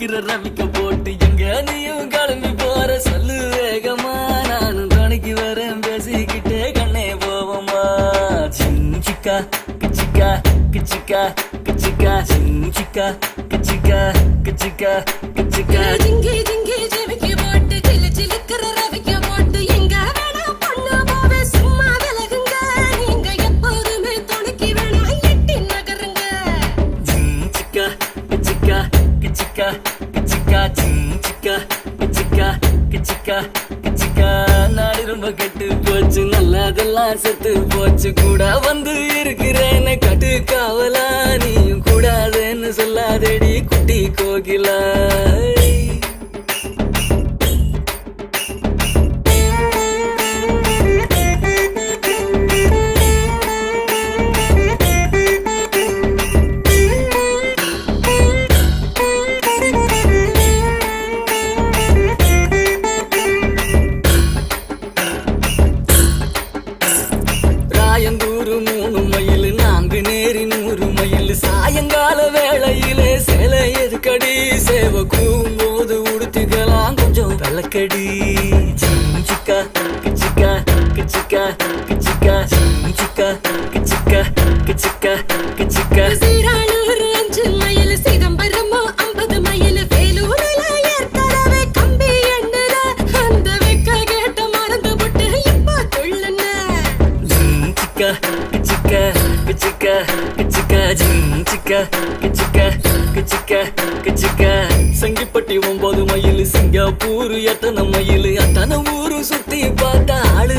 சிலுக்கிற ரவிக்க போட்டு எங்க நீயும் கிளம்பி போற சொல்லு வேகமா நானும் துணைக்கு வரேன் பேசிக்கிட்டே கண்ணே போவோமா சிக்கா கிச்சிக்கா கிச்சிக்கா கிச்சிக்கா சிக்கா கிச்சிக்கா கிச்சிக்கா கிச்சிக்கா ஜிங்கி ஜிங்கி ஜிமிக்கி போட்டு சிலு சிலுக்கிற ரவிக்க போட்டு எங்க வேணா பொண்ணு போவே சும்மா விலகுங்க நீங்க எப்போதுமே துணைக்கு வேணா எட்டி நகருங்க சிக்கா கிச்சிக்கா கிச்சிக்கா கிச்சிக்கா சிக்கா கிச்சிக்கா கிச்சிக்கா கிச்சிக்கா நாடு ரொம்ப கெட்டு போச்சு நல்லதெல்லாம் செத்து போச்சு கூட வந்து இருக்கிறேன்னு கட்டு காவலா நீயும் கூடாதுன்னு சொல்லாதேடி குட்டி கோகிலா ராயந்தூரு 3 மைல் நான்கு நேரி 100 மைல் சாயங்கால வேளையிலே சேலை எதுக்கடி சேவ கூம்போது உடுத்திக்கலாம் கொஞ்சம் விளக்கடி சிக்கா கிச்சிக்கா கிச்சிக்கா கிச்சிக்கா சிக்கா கிச்சிக்கா கிச்சிக்கா கிச்சிக்கா சீரானூர் 5 மைல் சிதம்பரமோ 50 மைல் வேலூர்ல ஏற்கனவே கம்பி எண்ணுற அந்த வெக்க கேட்ட மறந்து விட்டு இப்ப துள்ளுன கிச்சிக்கா கிச்சிக்கா கிச்சிக்கா கிச்சிக்கா சிக்கா கிச்சிக்கா கிச்சிக்கா கிச்சிக்கா சங்கிப்பட்டி 9 மைல் சிங்கப்பூர் எத்தனை மைல் அத்தனை ஊரு சுத்தி பார்த்தா ஆளு